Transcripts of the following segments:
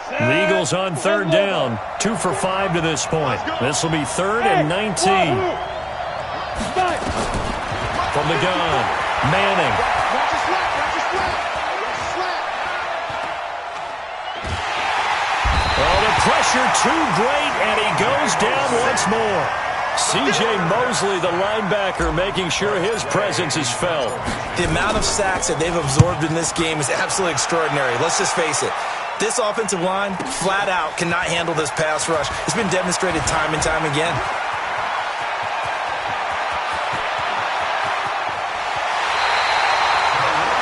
The Eagles on third down. 2 for 5 to this point. This will be 3rd and 19. From the gun, Manning. Oh, the pressure too great, and he goes down once more. C.J. Mosley, the linebacker, making sure his presence is felt. The amount of sacks that they've absorbed in this game is absolutely extraordinary. Let's just face it. This offensive line, flat out, cannot handle this pass rush. It's been demonstrated time and time again.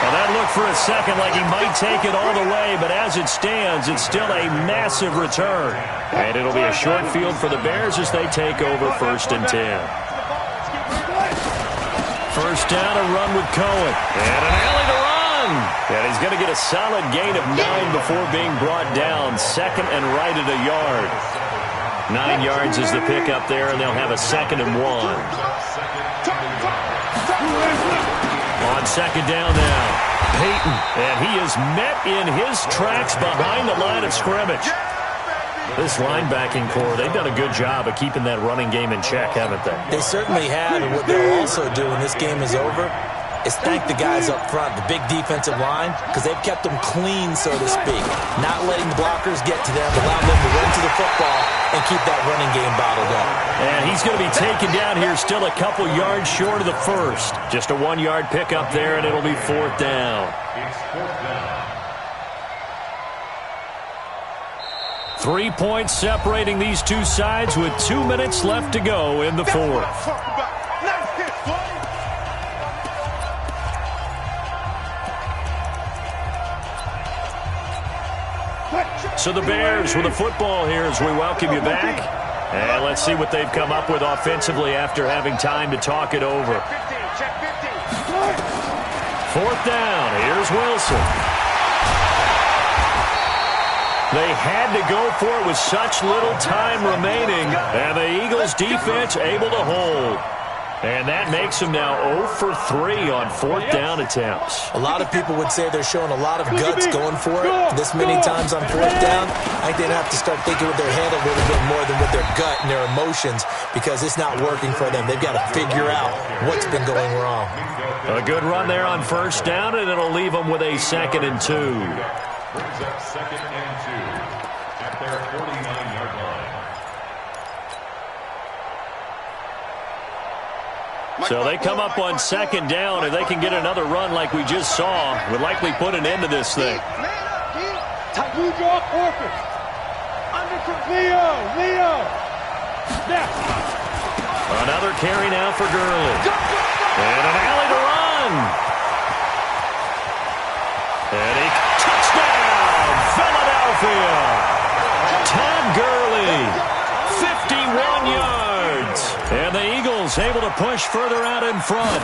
Well, that looked for a second like he might take it all the way, but as it stands, it's still a massive return. And it'll be a short field for the Bears as they take over 1st and 10. First down, a run with Cohen. And an alley to run. And he's going to get a solid gain of 9 before being brought down. 2nd and right at a yard. 9 yards is the pickup there, and they'll have a 2nd and 1. On 2nd down now, Peyton. And he is met in his tracks behind the line of scrimmage. This linebacking core, they've done a good job of keeping that running game in check, haven't they? They certainly have, and what they'll also do when this game is over is thank the guys up front, the big defensive line, because they've kept them clean, so to speak. Not letting blockers get to them, allowing them to run to the football and keep that running game bottled up. And he's going to be taken down here still a couple yards short of the first. Just a 1-yard pickup there, and it'll be 4th down. 3 points separating these two sides with 2 minutes left to go in the 4th. So the Bears with the football here as we welcome you back. And let's see what they've come up with offensively after having time to talk it over. 4th down. Here's Wilson. They had to go for it with such little time remaining. And the Eagles defense able to hold. And that makes them now 0 for 3 on 4th down attempts. A lot of people would say they're showing a lot of guts going for it this many times on 4th down. I think they'd have to start thinking with their head a little bit more than with their gut and their emotions because it's not working for them. They've got to figure out what's been going wrong. A good run there on 1st down, and it'll leave them with a 2nd and 2. Brings up 2nd and 2 at their 49-yard line. So they come up on 2nd down, and they can get another run like we just saw. Would likely put an end to this thing. Another carry now for Gurley. And an alley to run. And he touchdown, Philadelphia. Todd Gurley, 51 yards. And the Eagles able to push further out in front.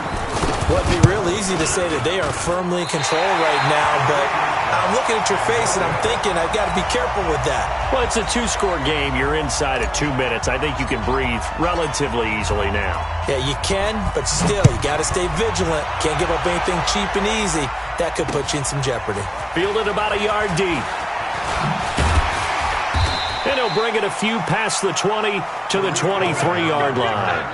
Well, it'd be real easy to say that they are firmly in control right now, but I'm looking at your face and I'm thinking I've got to be careful with that. Well, it's a 2-score game. You're inside at 2 minutes. I think you can breathe relatively easily now. Yeah, you can, but still, you got to stay vigilant. Can't give up anything cheap and easy. That could put you in some jeopardy. Fielded about a yard deep. And he'll bring it a few past the 20 to the 23-yard line.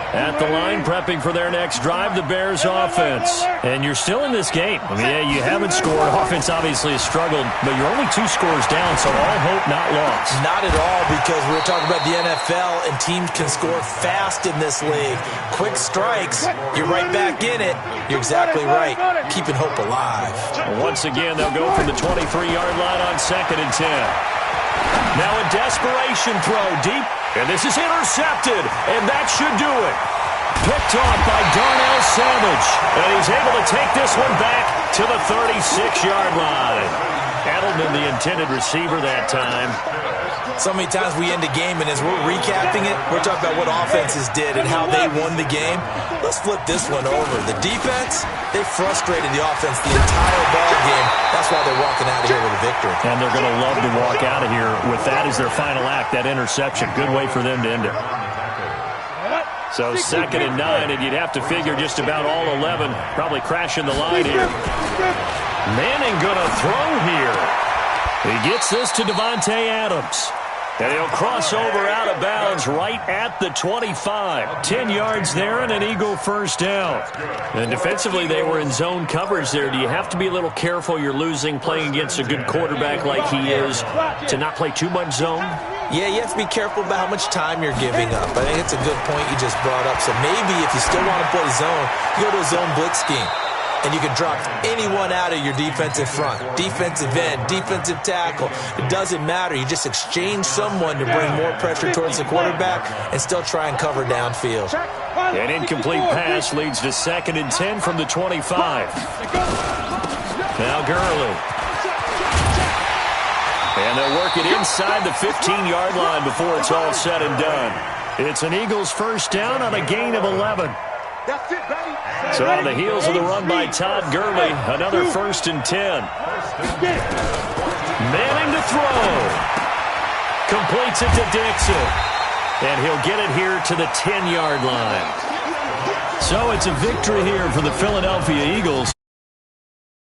At the line, prepping for their next drive, the Bears offense. And you're still in this game. I mean, yeah, you haven't scored. Offense obviously has struggled, but you're only 2 scores down, so all hope not lost. Not at all, because we're talking about the NFL, and teams can score fast in this league. Quick strikes, you're right back in it. You're exactly right. Keeping hope alive. Well, once again, they'll go from the 23-yard line on 2nd and 10. Now a desperation throw deep, and this is intercepted, and that should do it. Picked off by Darnell Savage, and he's able to take this one back to the 36-yard line. Edelman, the intended receiver that time. So many times we end a game, and as we're recapping it, we're talking about what offenses did and how they won the game. Let's flip this one over. The defense, they frustrated the offense the entire ball game. That's why they're walking out of here with a victory. And they're going to love to walk out of here with that as their final act, that interception. Good way for them to end it. So 2nd and 9, and you'd have to figure just about all 11 probably crashing the line here. Manning going to throw here. He gets this to Davante Adams. And he'll cross over out of bounds right at the 25. 10 yards there and an Eagle first down. And defensively, they were in zone coverage there. Do you have to be a little careful you're losing playing against a good quarterback like he is to not play too much zone? Yeah, you have to be careful about how much time you're giving up. I think it's a good point you just brought up. So maybe if you still want to play zone, you go to a zone blitz scheme. And you can drop anyone out of your defensive front. Defensive end, defensive tackle. It doesn't matter. You just exchange someone to bring more pressure towards the quarterback and still try and cover downfield. An incomplete pass leads to 2nd and 10 from the 25. Now Gurley. And they'll work it inside the 15-yard line before it's all said and done. It's an Eagles first down on a gain of 11. So on the heels of the run by Todd Gurley, another 1st and 10. Manning to throw. Completes it to Dixon. And he'll get it here to the 10-yard line. So it's a victory here for the Philadelphia Eagles.